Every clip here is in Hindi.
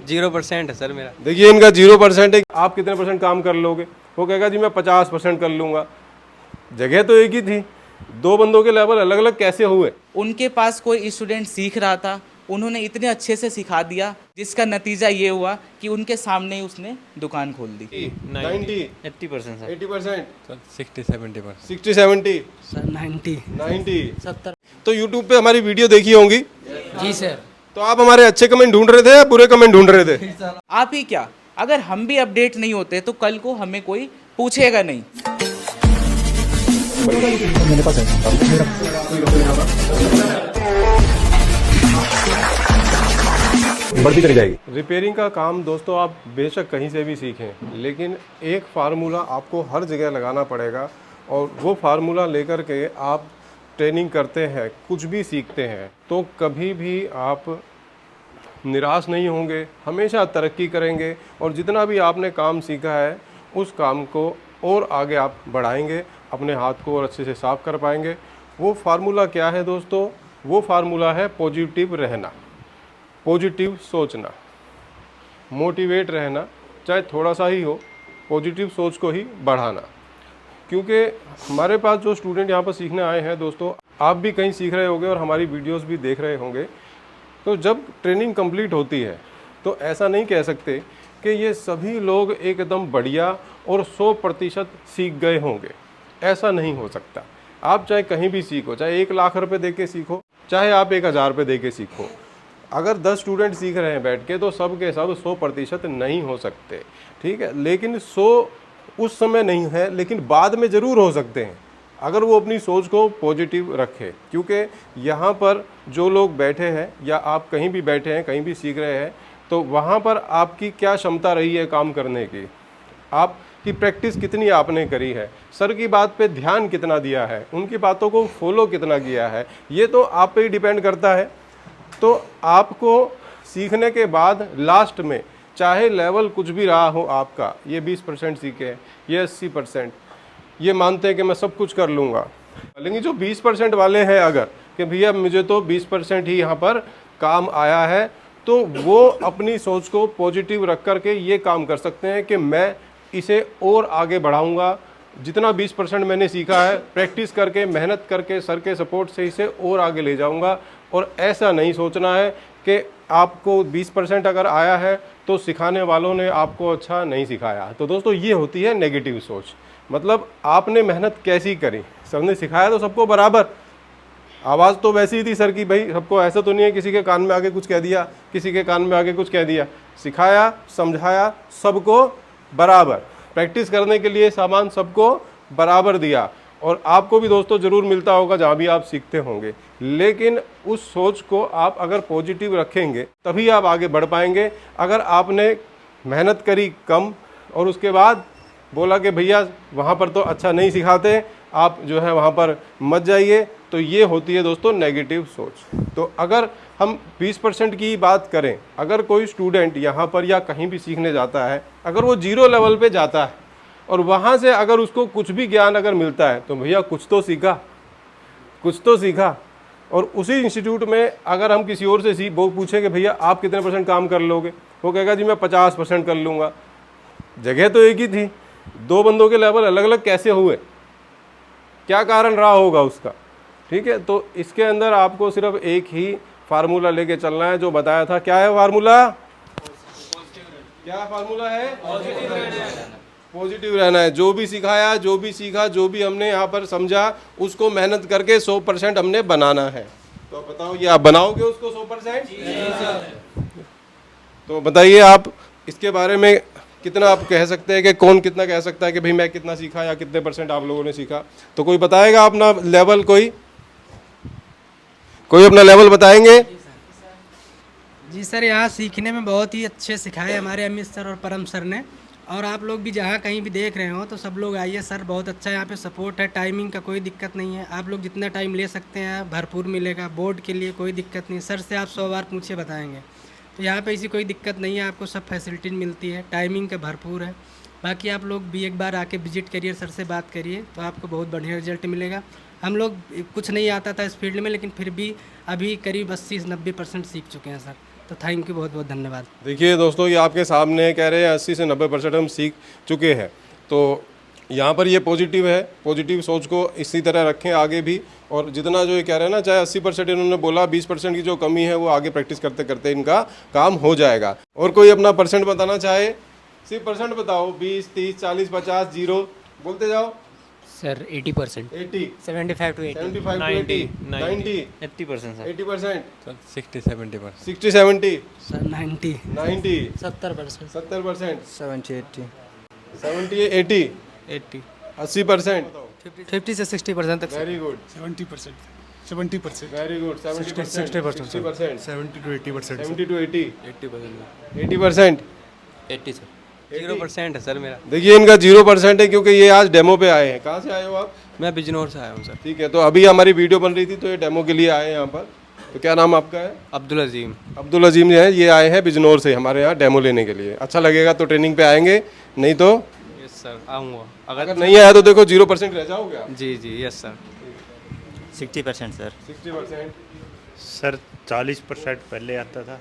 0% है सर मेरा। देखिए इनका 0% है। आप कितने % काम कर लोगे? वो कहेगा जी मैं 50% कर लूँगा। जगह तो एक ही थी, दो बंदों के लेवल अलग अलग कैसे हुए? उनके पास कोई स्टूडेंट सीख रहा था, उन्होंने इतने अच्छे से सिखा दिया जिसका नतीजा ये हुआ कि उनके सामने ही उसने दुकान खोल दी। 90, 80% सर। 80%, सर 60-70%। 60-70, सर 90 90। 70। तो यूट्यूब पे हमारी वीडियो देखी होंगी, जी सर। तो आप हमारे अच्छे कमेंट ढूंढ रहे थे या बुरे कमेंट ढूंढ रहे थे? आप ही क्या, अगर हम भी अपडेट नहीं होते तो कल को हमें कोई पूछेगा नहीं। बढ़ती चली जाएगी। रिपेयरिंग का काम दोस्तों आप बेशक कहीं से भी सीखें, लेकिन एक फार्मूला आपको हर जगह लगाना पड़ेगा और वो फार्मूला लेकर के आप ट्रेनिंग करते हैं, कुछ भी सीखते हैं, तो कभी भी आप निराश नहीं होंगे, हमेशा तरक्की करेंगे और जितना भी आपने काम सीखा है उस काम को और आगे आप बढ़ाएंगे, अपने हाथ को और अच्छे से साफ कर पाएंगे। वो फार्मूला क्या है दोस्तों? वो फार्मूला है पॉजिटिव रहना, पॉजिटिव सोचना, मोटिवेट रहना, चाहे थोड़ा सा ही हो, पॉजिटिव सोच को ही बढ़ाना। क्योंकि हमारे पास जो स्टूडेंट यहाँ पर सीखने आए हैं दोस्तों, आप भी कहीं सीख रहे होंगे और हमारी वीडियोस भी देख रहे होंगे, तो जब ट्रेनिंग कंप्लीट होती है तो ऐसा नहीं कह सकते कि ये सभी लोग एकदम बढ़िया और 100% सीख गए होंगे, ऐसा नहीं हो सकता। आप चाहे कहीं भी सीखो, चाहे 1 लाख रुपए दे के सीखो, चाहे आप 1000 रुपये दे के सीखो, अगर 10 स्टूडेंट सीख रहे हैं बैठ के तो सब के सब 100% नहीं हो सकते, ठीक है। लेकिन 100 उस समय नहीं है, लेकिन बाद में ज़रूर हो सकते हैं अगर वो अपनी सोच को पॉजिटिव रखे। क्योंकि यहाँ पर जो लोग बैठे हैं या आप कहीं भी बैठे हैं, कहीं भी सीख रहे हैं, तो वहाँ पर आपकी क्या क्षमता रही है काम करने की, आपकी प्रैक्टिस कितनी आपने करी है, सर की बात पे ध्यान कितना दिया है, उनकी बातों को फॉलो कितना किया है, ये तो आप पे ही डिपेंड करता है। तो आपको सीखने के बाद लास्ट में चाहे लेवल कुछ भी रहा हो आपका, ये 20% सीखे, ये 80%, ये मानते हैं कि मैं सब कुछ कर लूँगा, लेकिन जो 20% वाले हैं अगर कि भैया मुझे तो 20% ही यहाँ पर काम आया है, तो वो अपनी सोच को पॉजिटिव रख कर के ये काम कर सकते हैं कि मैं इसे और आगे बढ़ाऊँगा, जितना 20% मैंने सीखा है प्रैक्टिस करके, मेहनत करके, सर के सपोर्ट से इसे और आगे ले जाऊँगा। और ऐसा नहीं सोचना है कि आपको 20% अगर आया है तो सिखाने वालों ने आपको अच्छा नहीं सिखाया। तो दोस्तों ये होती है नेगेटिव सोच, मतलब आपने मेहनत कैसी करी, सबने सिखाया तो सबको बराबर, आवाज़ तो वैसी ही थी सर की, भाई सबको, ऐसा तो नहीं है किसी के कान में आगे कुछ कह दिया, किसी के कान में आगे कुछ कह दिया, सिखाया समझाया सबको बराबर, प्रैक्टिस करने के लिए सामान सबको बराबर दिया। और आपको भी दोस्तों ज़रूर मिलता होगा जहाँ भी आप सीखते होंगे, लेकिन उस सोच को आप अगर पॉजिटिव रखेंगे तभी आप आगे बढ़ पाएंगे। अगर आपने मेहनत करी कम और उसके बाद बोला कि भैया वहाँ पर तो अच्छा नहीं सिखाते, आप जो है वहाँ पर मत जाइए, तो ये होती है दोस्तों नेगेटिव सोच। तो अगर हम 20% की बात करें, अगर कोई स्टूडेंट यहाँ पर या कहीं भी सीखने जाता है, अगर वो 0 लेवल पे जाता है और वहाँ से अगर उसको कुछ भी ज्ञान अगर मिलता है तो भैया कुछ तो सीखा, कुछ तो सीखा। और उसी इंस्टीट्यूट में अगर हम किसी और से वो पूछें कि भैया आप कितने % काम कर लोगे, वो कहेगा जी मैं 50% कर लूँगा। जगह तो एक ही थी, दो बंदों के लेवल अलग अलग कैसे हुए, क्या कारण रहा होगा उसका, ठीक है। तो इसके अंदर आपको सिर्फ एक ही फार्मूला लेके चलना है जो बताया था। क्या है फार्मूला? क्या फार्मूला है? पॉजिटिव रहना है। जो भी सिखाया, जो भी सीखा, जो भी हमने यहाँ पर समझा, उसको मेहनत करके 100% हमने बनाना है। तो बताओ ये आप बनाओगे उसको 100%? तो बताइए आप इसके बारे में कितना आप कह सकते हैं कि कौन कितना कह सकता है कि भाई मैं कितना सीखा या कितने % आप लोगों ने सीखा? तो कोई बताएगा अपना लेवल? कोई अपना लेवल बताएंगे? जी सर, यहाँ सीखने में बहुत ही अच्छे सिखाए हमारे अमित सर और परम सर ने। और आप लोग भी जहाँ कहीं भी देख रहे हो तो सब लोग आइए, सर बहुत अच्छा यहाँ पे सपोर्ट है, टाइमिंग का कोई दिक्कत नहीं है, आप लोग जितना टाइम ले सकते हैं भरपूर मिलेगा, बोर्ड के लिए कोई दिक्कत नहीं। सर से आप 100 बार पूछे बताएंगे, तो यहाँ पे ऐसी कोई दिक्कत नहीं है, आपको सब फैसिलिटी मिलती है, टाइमिंग का भरपूर है। बाकी आप लोग भी एक बार आके विजिट करिए, सर से बात करिए, तो आपको बहुत बढ़िया रिजल्ट मिलेगा। हम लोग कुछ नहीं आता था इस फील्ड में, लेकिन फिर भी अभी करीब 80-90% सीख चुके हैं सर। तो थैंक यू, बहुत बहुत धन्यवाद। देखिए दोस्तों, ये आपके सामने कह रहे हैं 80 से 90% हम सीख चुके हैं। तो यहाँ पर ये पॉजिटिव है, पॉजिटिव सोच को इसी तरह रखें आगे भी। और जितना जो ये कह रहे हैं ना, चाहे 80% इन्होंने बोला, 20% की जो कमी है वो आगे प्रैक्टिस करते करते इनका काम हो जाएगा। और कोई अपना परसेंट बताना चाहे, सिर्फ परसेंट बताओ, 20, 30, 40, 50, 0 बोलते जाओ। Sir 80%, 80, 75 to 80, 75 to 80, 90, 80% sir 80%, sir 60-70%. 60, 70, sir 90, 90, 70%, 70%, 70 80, 70, 80, 80%. 50 से 60% तक। Very good, 70%, 70%, very good, 70%, 60%, 70 to 80%. 70 to 80, 80%. 80%. 80 sir 0% है सर मेरा. देखिए इनका 0% है क्योंकि ये आज डेमो पे आए हैं। कहाँ से आए हो आप? मैं बिजनौर से आया हूँ सर. ठीक है, तो अभी हमारी वीडियो बन रही थी तो ये डेमो के लिए आए हैं यहाँ पर। तो क्या नाम आपका है? अब्दुल अजीम. अब्दुल अजीम जो है, ये आए हैं बिजनौर से हमारे यहाँ डेमो लेने के लिए। अच्छा लगेगा तो ट्रेनिंग पे आएंगे, नहीं तो यस सर आऊँगा. अगर नहीं आया तो देखो 0% रह जाओगे आप। जी जी यस सर. 60% सर। 60%, सर 40% पहले आता था,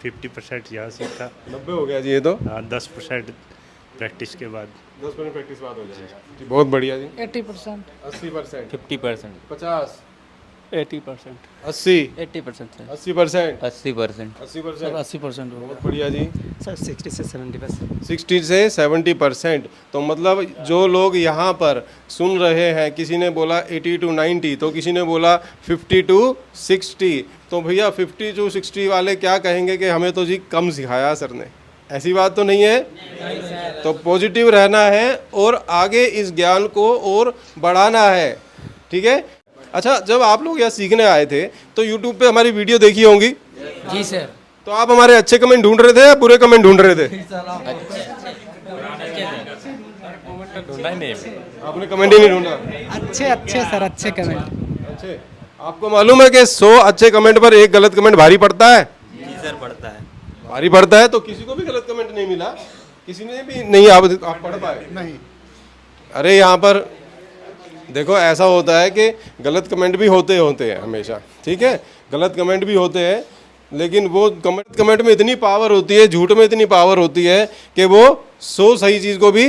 50% यहाँ सीखा, 90 हो गया जी ये तो। 10% प्रैक्टिस के बाद। 10% प्रैक्टिस बाद हो जाएगा जी। बहुत बढ़िया जी। 80%, 80%, 50%. 50, 80%, 80, 80% सर। 80%, 80%. 80%, 80% हो बहुत बढ़िया जी। सर 60 से 70%। 60 से 70%। तो मतलब जो लोग यहाँ पर सुन रहे हैं, किसी ने बोला 80 to 90, तो किसी ने बोला 50 to 60, तो भैया 50 to 60 वाले क्या कहेंगे कि हमें तो जी कम सिखाया सर ने। ऐसी बात तो नहीं है। तो पॉजिटिव रहना है और आगे इस ज्ञान को और बढ़ाना है, ठीक है। अच्छा, जब आप लोग यहाँ सीखने आए थे तो यूट्यूब पे हमारी वीडियो देखी होंगी, जी सर। तो आप हमारे अच्छे कमेंट ढूंढ रहे थे या बुरे कमेंट ढूंढ रहे थे? ढूंढा ही नहीं. आपने कमेंट ही नहीं ढूंढा? अच्छे अच्छे सर, अच्छे कमेंट। अच्छे। आपको मालूम है कि 100 अच्छे कमेंट पर एक गलत कमेंट भारी पड़ता है? जी सर पड़ता है. भारी पड़ता है। तो किसी को भी गलत कमेंट नहीं मिला, किसी ने भी नहीं, आप पढ़ पाए? नहीं, अरे यहाँ पर देखो, ऐसा होता है कि गलत कमेंट भी होते हैं हमेशा, ठीक है, गलत कमेंट भी होते हैं, लेकिन वो कमेंट में इतनी पावर होती है, झूठ में इतनी पावर होती है कि वो 100 सही चीज़ को भी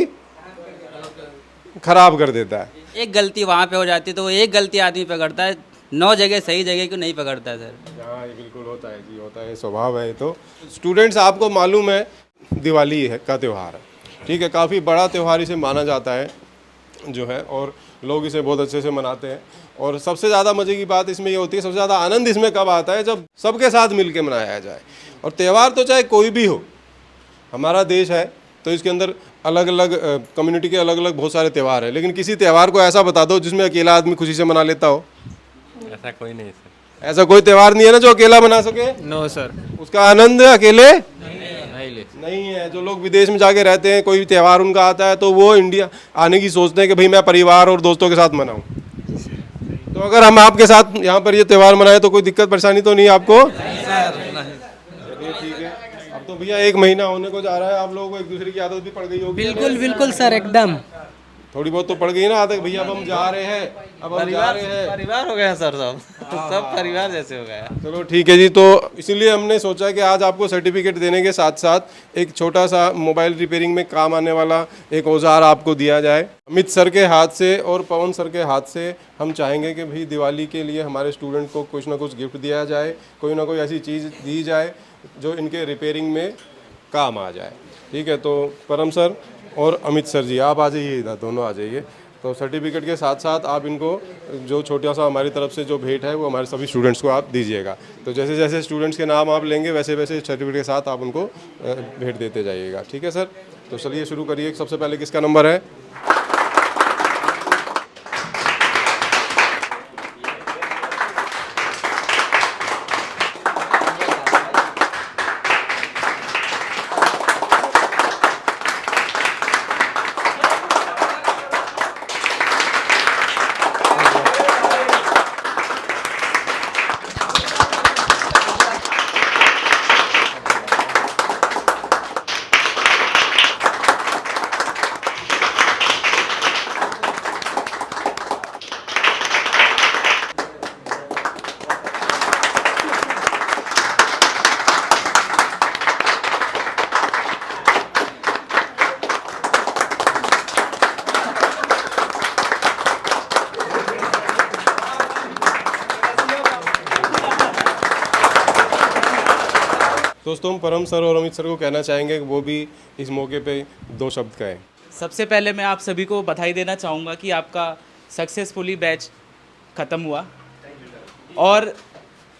खराब कर देता है। एक गलती वहाँ पे हो जाती है तो वो एक गलती आदमी पकड़ता है, 9 जगह सही जगह को नहीं पकड़ता है सर। हाँ, ये बिल्कुल होता है जी, होता है, स्वभाव है। तो स्टूडेंट्स, आपको मालूम है दिवाली है का त्यौहार है, ठीक है, काफ़ी बड़ा त्यौहार इसे माना जाता है जो है, और लोग इसे बहुत अच्छे से मनाते हैं। और सबसे ज़्यादा मज़े की बात इसमें ये होती है, सबसे ज़्यादा आनंद इसमें कब आता है? जब सबके साथ मिल के मनाया जाए। और त्यौहार तो चाहे कोई भी हो, हमारा देश है तो इसके अंदर अलग अलग कम्युनिटी के अलग अलग बहुत सारे त्यौहार हैं, लेकिन किसी त्यौहार को ऐसा बता दो जिसमें अकेला आदमी खुशी से मना लेता हो। ऐसा कोई नहीं सर. ऐसा कोई त्यौहार नहीं है ना जो अकेला मना सके? No sir. उसका आनंद अकेले नहीं ले. नहीं है। जो लोग विदेश में जाके रहते हैं, कोई त्यौहार उनका आता है तो वो इंडिया आने की सोचते हैं कि भाई मैं परिवार और दोस्तों के साथ मनाऊं। तो अगर हम आपके साथ यहाँ पर ये त्यौहार मनाए तो कोई दिक्कत परेशानी तो नहीं आपको? चलिए ठीक है। अब तो भैया 1 महीना होने को जा रहा है, आप लोगों को एक दूसरे की आदत भी पड़ गई होगी। बिल्कुल बिल्कुल सर, एकदम थोड़ी बहुत तो पड़ गई ना आदत, भैया अब हम जा रहे हैं, अब हम जा रहे हैं। परिवार हो गया सर, सब परिवार जैसे हो गया. चलो ठीक है जी। तो इसीलिए हमने सोचा कि आज आपको सर्टिफिकेट देने के साथ साथ एक छोटा सा मोबाइल रिपेयरिंग में काम आने वाला एक औजार आपको दिया जाए। अमित सर के हाथ से और पवन सर के हाथ से हम चाहेंगे कि भाई दिवाली के लिए हमारे स्टूडेंट को कुछ ना कुछ गिफ्ट दिया जाए, कोई ना कोई ऐसी चीज़ दी जाए जो इनके रिपेयरिंग में काम आ जाए, ठीक है। तो परम सर और अमित सर जी, आप आ जाइए इधर, दोनों आ जाइए। तो सर्टिफिकेट के साथ साथ आप इनको जो छोटा सा हमारी तरफ से जो भेंट है वो हमारे सभी स्टूडेंट्स को आप दीजिएगा। तो जैसे जैसे स्टूडेंट्स के नाम आप लेंगे वैसे वैसे सर्टिफिकेट के साथ आप उनको भेंट देते जाइएगा, ठीक है सर। तो चलिए शुरू करिए। सबसे पहले किसका नंबर है? दोस्तों हम परम सर और अमित सर को कहना चाहेंगे कि वो भी इस मौके पे 2 शब्द कहें। सबसे पहले मैं आप सभी को बधाई देना चाहूँगा कि आपका सक्सेसफुली बैच ख़त्म हुआ, और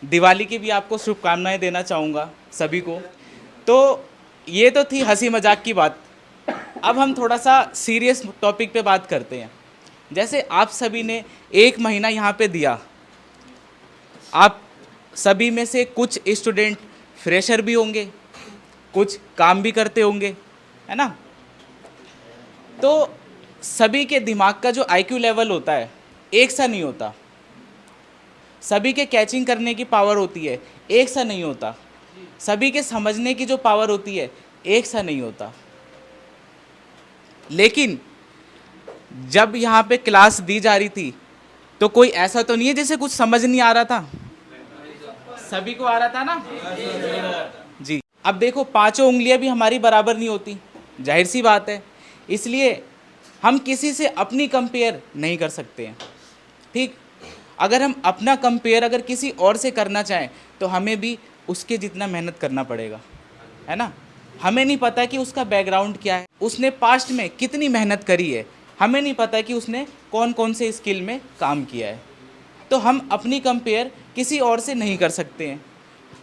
दिवाली की भी आपको शुभकामनाएं देना चाहूँगा सभी को। तो ये तो थी हंसी मजाक की बात। अब हम थोड़ा सा सीरियस टॉपिक पे बात करते हैं। जैसे आप सभी ने 1 महीना यहाँ पे दिया, आप सभी में से कुछ स्टूडेंट फ्रेशर भी होंगे, कुछ काम भी करते होंगे, है ना। तो सभी के दिमाग का जो आईक्यू लेवल होता है एक सा नहीं होता, सभी के कैचिंग करने की पावर होती है एक सा नहीं होता, सभी के समझने की जो पावर होती है एक सा नहीं होता। लेकिन जब यहाँ पे क्लास दी जा रही थी तो कोई ऐसा तो नहीं है जिसे कुछ समझ नहीं आ रहा था, सभी को आ रहा था ना जी। अब देखो 5 उंगलियां भी हमारी बराबर नहीं होती, जाहिर सी बात है, इसलिए हम किसी से अपनी कंपेयर नहीं कर सकते हैं, ठीक। अगर हम अपना कंपेयर अगर किसी और से करना चाहें तो हमें भी उसके जितना मेहनत करना पड़ेगा, है ना। हमें नहीं पता कि उसका बैकग्राउंड क्या है, उसने पास्ट में कितनी मेहनत करी है, हमें नहीं पता कि उसने कौन कौन से स्किल में काम किया है। तो हम अपनी कंपेयर किसी और से नहीं कर सकते हैं।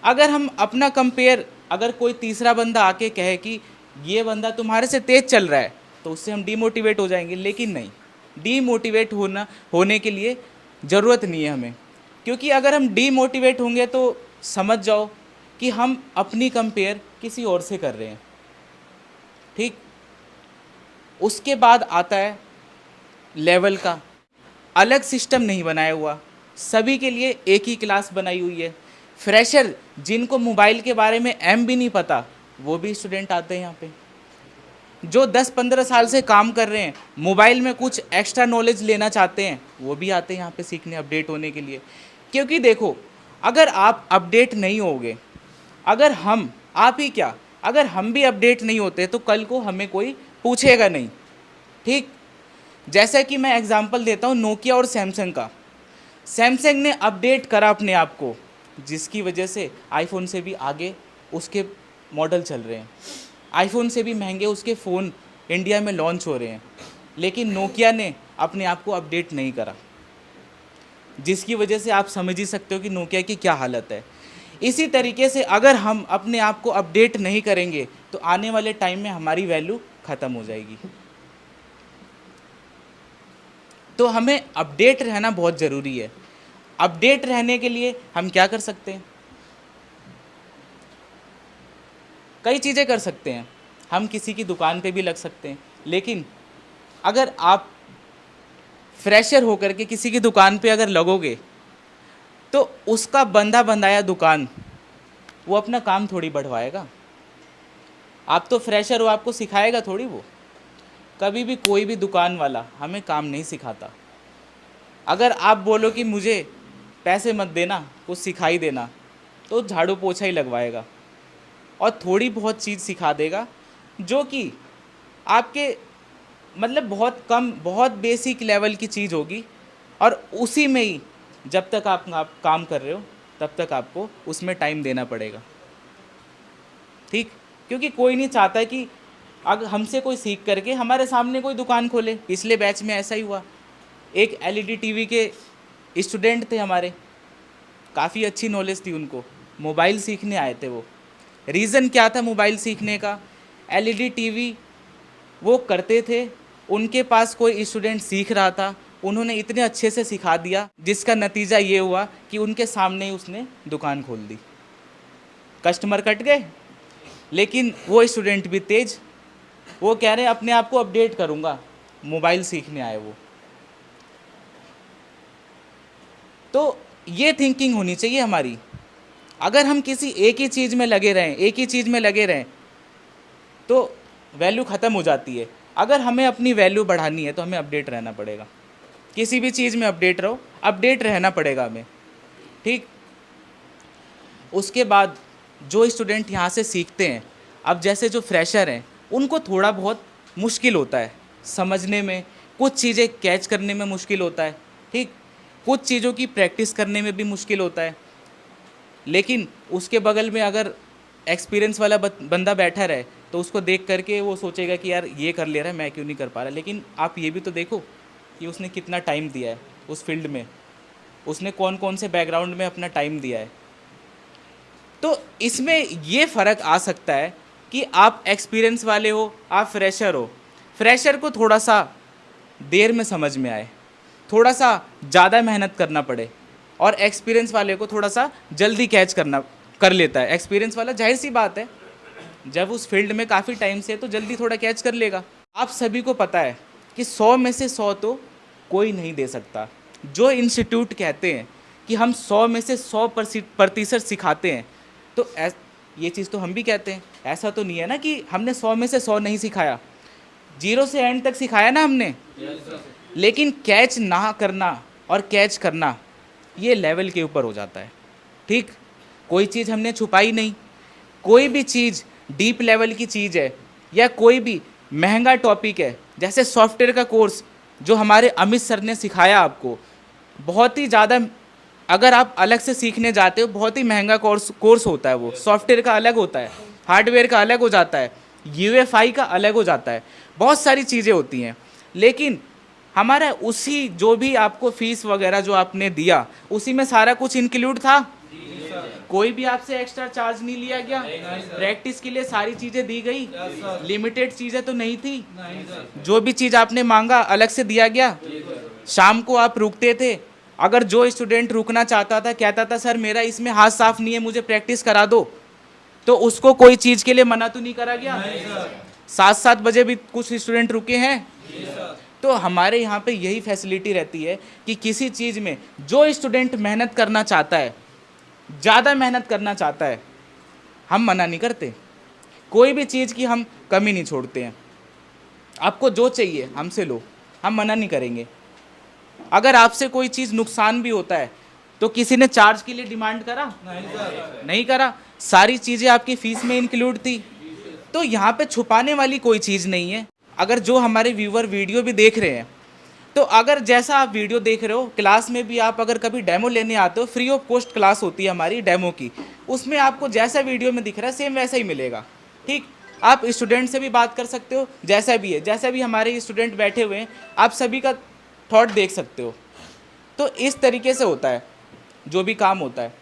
अगर हम अपना कंपेयर, अगर कोई तीसरा बंदा आके कहे कि ये बंदा तुम्हारे से तेज़ चल रहा है, तो उससे हम डीमोटिवेट हो जाएंगे। लेकिन नहीं, डीमोटिवेट होने के लिए ज़रूरत नहीं है हमें, क्योंकि अगर हम डीमोटिवेट होंगे तो समझ जाओ कि हम अपनी कंपेयर किसी और से कर रहे हैं, ठीक। उसके बाद आता है लेवल का। अलग सिस्टम नहीं बनाया हुआ, सभी के लिए एक ही क्लास बनाई हुई है। फ्रेशर जिनको मोबाइल के बारे में भी नहीं पता वो भी स्टूडेंट आते हैं यहाँ पे। जो 10-15 साल से काम कर रहे हैं, मोबाइल में कुछ एक्स्ट्रा नॉलेज लेना चाहते हैं, वो भी आते हैं यहाँ पे सीखने, अपडेट होने के लिए। क्योंकि देखो, अगर आप अपडेट नहीं होगे, अगर हम, आप ही क्या, अगर हम भी अपडेट नहीं होते तो कल को हमें कोई पूछेगा नहीं, ठीक। जैसा कि मैं एग्जांपल देता हूँ नोकिया और सैमसंग का। सैमसंग ने अपडेट करा अपने आप को, जिसकी वजह से आईफोन से भी आगे उसके मॉडल चल रहे हैं, आईफोन से भी महंगे उसके फ़ोन इंडिया में लॉन्च हो रहे हैं। लेकिन नोकिया ने अपने आप को अपडेट नहीं करा, जिसकी वजह से आप समझ ही सकते हो कि नोकिया की क्या हालत है। इसी तरीके से अगर हम अपने आप को अपडेट नहीं करेंगे तो आने वाले टाइम में हमारी वैल्यू ख़त्म हो जाएगी। तो हमें अपडेट रहना बहुत ज़रूरी है। अपडेट रहने के लिए हम क्या कर सकते हैं? कई चीज़ें कर सकते हैं। हम किसी की दुकान पे भी लग सकते हैं, लेकिन अगर आप फ्रेशर होकर के किसी की दुकान पे अगर लगोगे तो उसका बंधा बंधाया दुकान वो अपना काम थोड़ी बढ़वाएगा। आप तो फ्रेशर हो, आपको सिखाएगा थोड़ी वो। कभी भी कोई भी दुकान वाला हमें काम नहीं सिखाता। अगर आप बोलो कि मुझे पैसे मत देना, कुछ सिखाई देना, तो झाड़ू पोछा ही लगवाएगा और थोड़ी बहुत चीज़ सिखा देगा जो कि आपके मतलब बहुत कम, बहुत बेसिक लेवल की चीज़ होगी, और उसी में ही जब तक आप काम कर रहे हो तब तक आपको उसमें टाइम देना पड़ेगा, ठीक। क्योंकि कोई नहीं चाहता कि अगर हमसे कोई सीख करके हमारे सामने कोई दुकान खोले। पिछले बैच में ऐसा ही हुआ। एक एलईडी टीवी के स्टूडेंट थे हमारे, काफ़ी अच्छी नॉलेज थी उनको, मोबाइल सीखने आए थे वो। रीज़न क्या था मोबाइल सीखने का? एलईडी टीवी वो करते थे, उनके पास कोई स्टूडेंट सीख रहा था, उन्होंने इतने अच्छे से सिखा दिया जिसका नतीजा ये हुआ कि उनके सामने ही उसने दुकान खोल दी। कस्टमर कट गए, लेकिन वो स्टूडेंट भी तेज, वो कह रहे हैं अपने आप को अपडेट करूँगा, मोबाइल सीखने आए वो। तो ये थिंकिंग होनी चाहिए हमारी। अगर हम किसी एक ही चीज़ में लगे रहें तो वैल्यू ख़त्म हो जाती है। अगर हमें अपनी वैल्यू बढ़ानी है तो हमें अपडेट रहना पड़ेगा। किसी भी चीज़ में अपडेट रहो, अपडेट रहना पड़ेगा हमें, ठीक। उसके बाद जो स्टूडेंट यहाँ से सीखते हैं, अब जैसे जो फ्रेशर हैं उनको थोड़ा बहुत मुश्किल होता है समझने में, कुछ चीज़ें कैच करने में मुश्किल होता है, ठीक। कुछ चीज़ों की प्रैक्टिस करने में भी मुश्किल होता है। लेकिन उसके बगल में अगर एक्सपीरियंस वाला बंदा बैठा रहे तो उसको देख करके वो सोचेगा कि यार ये कर ले रहा है, मैं क्यों नहीं कर पा रहा। लेकिन आप ये भी तो देखो कि उसने कितना टाइम दिया है उस फील्ड में, उसने कौन कौन से बैकग्राउंड में अपना टाइम दिया है। तो इसमें ये फ़र्क आ सकता है कि आप एक्सपीरियंस वाले हो, आप फ्रेशर हो। फ्रेशर को थोड़ा सा देर में समझ में आए, थोड़ा सा ज़्यादा मेहनत करना पड़े, और एक्सपीरियंस वाले को थोड़ा सा जल्दी कैच कर लेता है। एक्सपीरियंस वाला जाहिर सी बात है, जब उस फील्ड में काफ़ी टाइम से है तो जल्दी थोड़ा कैच कर लेगा। आप सभी को पता है कि 100 में से 100 तो कोई नहीं दे सकता। जो इंस्टीट्यूट कहते हैं कि हम 100 में से 100% सिखाते हैं, तो ये चीज़ तो हम भी कहते हैं। ऐसा तो नहीं है ना कि हमने 100 में से 100 नहीं सिखाया, 0 से एंड तक सिखाया ना हमने। लेकिन कैच ना करना और कैच करना ये लेवल के ऊपर हो जाता है। ठीक, कोई चीज़ हमने छुपाई नहीं। कोई भी चीज़ डीप लेवल की चीज़ है या कोई भी महंगा टॉपिक है, जैसे सॉफ्टवेयर का कोर्स जो हमारे अमित सर ने सिखाया आपको, बहुत ही ज़्यादा, अगर आप अलग से सीखने जाते हो बहुत ही महंगा कोर्स होता है। वो सॉफ्टवेयर का अलग होता है, हार्डवेयर का अलग हो जाता है, UEFI का अलग हो जाता है, बहुत सारी चीज़ें होती हैं। लेकिन हमारा उसी जो भी आपको फीस वगैरह जो आपने दिया, उसी में सारा कुछ इंक्लूड था। कोई भी आपसे एक्स्ट्रा चार्ज नहीं लिया गया। प्रैक्टिस के लिए सारी चीज़ें दी गई, लिमिटेड चीज़ें तो नहीं थी। जो भी चीज़ आपने मांगा अलग से दिया गया। शाम को आप रुकते थे, अगर जो स्टूडेंट रुकना चाहता था, कहता था सर मेरा इसमें हाथ साफ नहीं है, मुझे प्रैक्टिस करा दो, तो उसको कोई चीज़ के लिए मना तो नहीं करा गया। 7-7 बजे भी कुछ स्टूडेंट रुके हैं। तो हमारे यहाँ पे यही फैसिलिटी रहती है कि किसी चीज़ में जो स्टूडेंट मेहनत करना चाहता है, ज़्यादा मेहनत करना चाहता है, हम मना नहीं करते। कोई भी चीज़ की हम कमी नहीं छोड़ते हैं। आपको जो चाहिए हमसे लो, हम मना नहीं करेंगे। अगर आपसे कोई चीज़ नुकसान भी होता है तो किसी ने चार्ज के लिए डिमांड करा? नहीं करा। सारी चीज़ें आपकी फ़ीस में इंक्लूड थी। तो यहाँ पे छुपाने वाली कोई चीज़ नहीं है। अगर जो हमारे व्यूवर वीडियो भी देख रहे हैं, तो अगर जैसा आप वीडियो देख रहे हो, क्लास में भी आप अगर कभी डेमो लेने आते हो, फ्री ऑफ कॉस्ट क्लास होती है हमारी डेमो की, उसमें आपको जैसा वीडियो में दिख रहा है सेम वैसा ही मिलेगा। ठीक, आप स्टूडेंट से भी बात कर सकते हो, जैसा भी है, जैसा भी हमारे स्टूडेंट बैठे हुए हैं, आप सभी का थॉट देख सकते हो। तो इस तरीके से होता है जो भी काम होता है।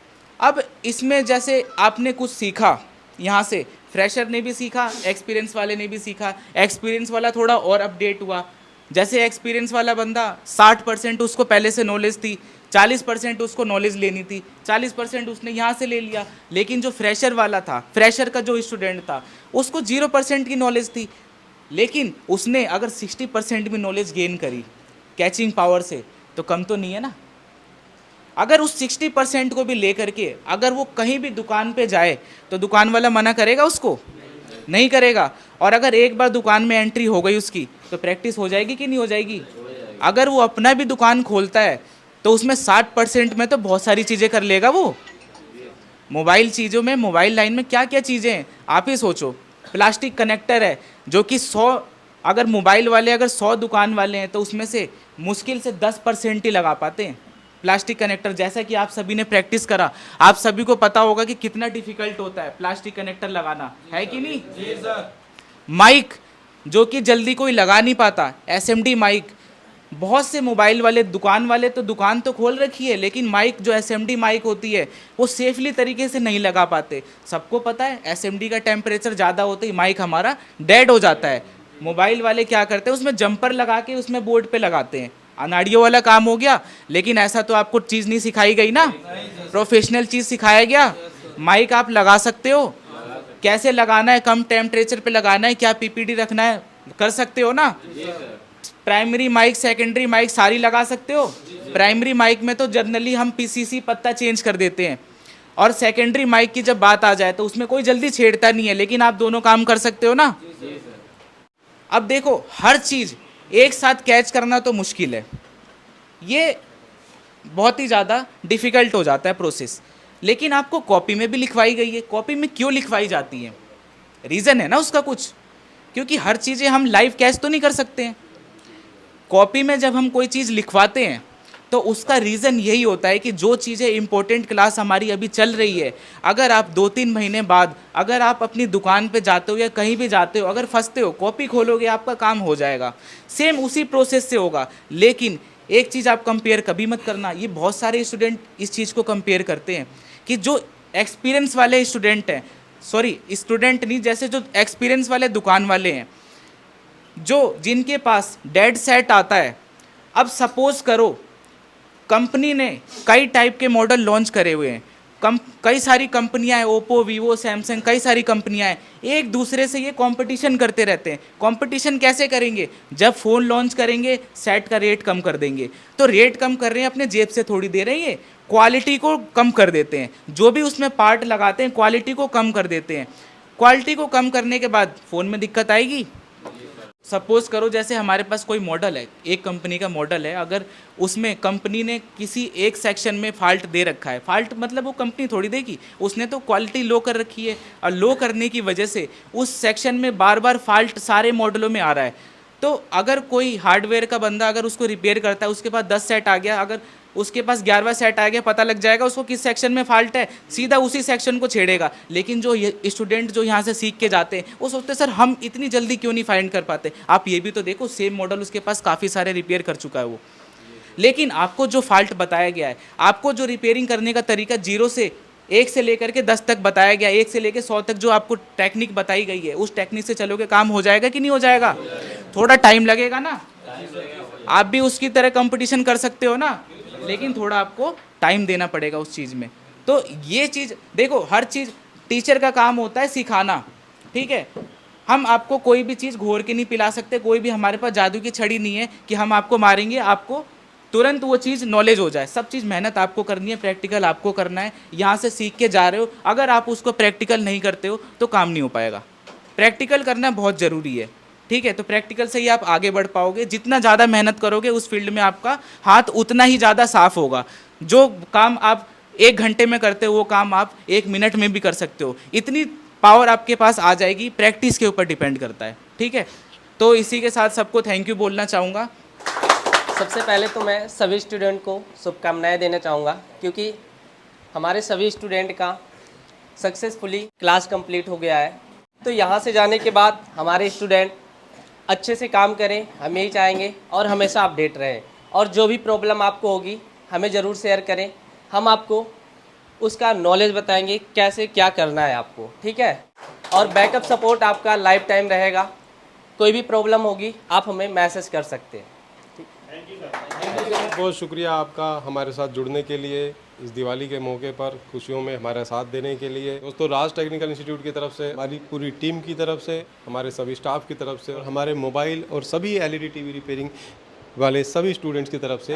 अब इसमें जैसे आपने कुछ सीखा, यहाँ से फ्रेशर ने भी सीखा, एक्सपीरियंस वाले ने भी सीखा। एक्सपीरियंस वाला थोड़ा और अपडेट हुआ। जैसे एक्सपीरियंस वाला बंदा 60% उसको पहले से नॉलेज थी, 40% उसको नॉलेज लेनी थी, 40% उसने यहाँ से ले लिया। लेकिन जो फ्रेशर वाला था, फ्रेशर का जो स्टूडेंट था, उसको 0% की नॉलेज थी, लेकिन उसने अगर 60% भी नॉलेज गेन करी कैचिंग पावर से, तो कम तो नहीं है ना। अगर उस 60% को भी ले करके अगर वो कहीं भी दुकान पे जाए तो दुकान वाला मना करेगा उसको? नहीं करेगा। और अगर एक बार दुकान में एंट्री हो गई उसकी, तो प्रैक्टिस हो जाएगी कि नहीं हो जाएगी? अगर वो अपना भी दुकान खोलता है तो उसमें 60% में तो बहुत सारी चीज़ें कर लेगा वो। मोबाइल चीज़ों में, मोबाइल लाइन में क्या क्या चीज़ें हैं आप ही सोचो। प्लास्टिक कनेक्टर है जो कि 100, अगर मोबाइल वाले अगर 100 दुकान वाले हैं तो उसमें से मुश्किल से 10% ही लगा पाते हैं प्लास्टिक कनेक्टर। जैसा कि आप सभी ने प्रैक्टिस करा, आप सभी को पता होगा कि कितना डिफिकल्ट होता है प्लास्टिक कनेक्टर लगाना, है कि नहीं? जी सर। माइक जो कि जल्दी कोई लगा नहीं पाता, SMD माइक। बहुत से मोबाइल वाले, दुकान वाले तो दुकान तो खोल रखी है, लेकिन माइक जो SMD माइक होती है वो सेफली तरीके से नहीं लगा पाते। सबको पता है SMD का टेम्परेचर ज़्यादा होते ही माइक हमारा डेड हो जाता है। मोबाइल वाले क्या करते हैं, उसमें जंपर लगा के उसमें बोर्ड पे लगाते हैं। अनाड़ियों वाला काम हो गया। लेकिन ऐसा तो आपको चीज़ नहीं सिखाई गई ना, प्रोफेशनल चीज़ सिखाया गया। माइक आप लगा सकते हो, कैसे लगाना है, कम टेम्परेचर पे लगाना है, क्या PPD रखना है, कर सकते हो ना। प्राइमरी माइक, सेकेंडरी माइक सारी लगा सकते हो। प्राइमरी माइक में तो जनरली हम PCC पत्ता चेंज कर देते हैं, और सेकेंडरी माइक की जब बात आ जाए तो उसमें कोई जल्दी छेड़ता नहीं है, लेकिन आप दोनों काम कर सकते हो ना। अब देखो, हर चीज़ एक साथ कैच करना तो मुश्किल है, ये बहुत ही ज़्यादा डिफ़िकल्ट हो जाता है प्रोसेस। लेकिन आपको कॉपी में भी लिखवाई गई है। कॉपी में क्यों लिखवाई जाती है? रीज़न है ना उसका कुछ, क्योंकि हर चीज़ें हम लाइव कैच तो नहीं कर सकते हैं। कॉपी में जब हम कोई चीज़ लिखवाते हैं तो उसका रीज़न यही होता है कि जो चीज़ें इंपॉर्टेंट क्लास हमारी अभी चल रही है, अगर आप 2-3 महीने बाद अगर आप अपनी दुकान पे जाते हो या कहीं भी जाते हो, अगर फंसते हो, कॉपी खोलोगे, आपका काम हो जाएगा। सेम उसी प्रोसेस से होगा। लेकिन एक चीज़ आप कंपेयर कभी मत करना, ये बहुत सारे स्टूडेंट इस चीज़ को कंपेयर करते हैं कि जो एक्सपीरियंस वाले स्टूडेंट हैं, सॉरी स्टूडेंट नहीं, जैसे जो एक्सपीरियंस वाले दुकान वाले हैं, जो जिनके पास डेड सेट आता है, अब सपोज करो कंपनी ने कई टाइप के मॉडल लॉन्च करे हुए हैं, कई सारी कंपनियां हैं, ओप्पो, वीवो, सैमसंग, कई सारी कंपनियां हैं, एक दूसरे से ये कंपटीशन करते रहते हैं। कंपटीशन कैसे करेंगे? जब फ़ोन लॉन्च करेंगे सेट का रेट कम कर देंगे। तो रेट कम कर रहे हैं, अपने जेब से थोड़ी दे रहे हैं, क्वालिटी को कम कर देते हैं, जो भी उसमें पार्ट लगाते हैं क्वालिटी को कम कर देते हैं। क्वालिटी को कम करने के बाद फ़ोन में दिक्कत आएगी। सपोज़ करो जैसे हमारे पास कोई मॉडल है, एक कंपनी का मॉडल है, अगर उसमें कंपनी ने किसी एक सेक्शन में फ़ाल्ट दे रखा है, फ़ाल्ट मतलब वो कंपनी थोड़ी देगी, उसने तो क्वालिटी लो कर रखी है, और लो करने की वजह से उस सेक्शन में बार बार फ़ाल्ट सारे मॉडलों में आ रहा है। तो अगर कोई हार्डवेयर का बंदा अगर उसको रिपेयर करता है, उसके पास 10 सेट आ गया, अगर उसके पास 11वां सेट आ गया, पता लग जाएगा उसको किस सेक्शन में फ़ाल्ट है, सीधा उसी सेक्शन को छेड़ेगा। लेकिन जो स्टूडेंट जो यहाँ से सीख के जाते हैं, वो सोचते हैं सर हम इतनी जल्दी क्यों नहीं फाइंड कर पाते। आप ये भी तो देखो, सेम मॉडल उसके पास काफ़ी सारे रिपेयर कर चुका है वो। लेकिन आपको जो फ़ाल्ट बताया गया है, आपको जो रिपेयरिंग करने का तरीका 0 से 1 से लेकर के 10 तक बताया गया, 1 से लेकर 100 तक जो आपको टेक्निक बताई गई है, उस टेक्निक से चलोगे, काम हो जाएगा कि नहीं हो जाएगा? थोड़ा टाइम लगेगा ना, आप भी उसकी तरह कंपटीशन कर सकते हो ना, लेकिन थोड़ा आपको टाइम देना पड़ेगा उस चीज़ में। तो ये चीज़ देखो, हर चीज़ टीचर का काम होता है सिखाना, ठीक है। हम आपको कोई भी चीज़ घोर के नहीं पिला सकते, कोई भी हमारे पास जादू की छड़ी नहीं है कि हम आपको मारेंगे, आपको तुरंत वो चीज़ नॉलेज हो जाए। सब चीज़ मेहनत आपको करनी है, प्रैक्टिकल आपको करना है। यहाँ से सीख के जा रहे हो, अगर आप उसको प्रैक्टिकल नहीं करते हो तो काम नहीं हो पाएगा। प्रैक्टिकल करना बहुत ज़रूरी है, ठीक है। तो प्रैक्टिकल से ही आप आगे बढ़ पाओगे। जितना ज़्यादा मेहनत करोगे उस फील्ड में आपका हाथ उतना ही ज़्यादा साफ होगा। जो काम आप 1 घंटे में करते हो वो काम आप 1 मिनट में भी कर सकते हो। इतनी पावर आपके पास आ जाएगी, प्रैक्टिस के ऊपर डिपेंड करता है, ठीक है। तो इसी के साथ सबको थैंक यू बोलना चाहूँगा। सबसे पहले तो मैं सभी स्टूडेंट को शुभकामनाएं देना चाहूँगा, क्योंकि हमारे सभी स्टूडेंट का सक्सेसफुली क्लास कंप्लीट हो गया है। तो यहाँ से जाने के बाद हमारे स्टूडेंट अच्छे से काम करें, हम यही चाहेंगे, और हमेशा अपडेट रहें। और जो भी प्रॉब्लम आपको होगी हमें ज़रूर शेयर करें, हम आपको उसका नॉलेज बताएंगे कैसे क्या करना है आपको, ठीक है। और बैकअप सपोर्ट आपका लाइफ टाइम रहेगा। कोई भी प्रॉब्लम होगी आप हमें मैसेज कर सकते हैं। बहुत शुक्रिया आपका हमारे साथ जुड़ने के लिए, इस दिवाली के मौके पर खुशियों में हमारा साथ देने के लिए। दोस्तों, राज टेक्निकल इंस्टीट्यूट की तरफ से, हमारी पूरी टीम की तरफ से, हमारे सभी स्टाफ की तरफ से, और हमारे मोबाइल और सभी LED TV रिपेयरिंग वाले सभी स्टूडेंट्स की तरफ से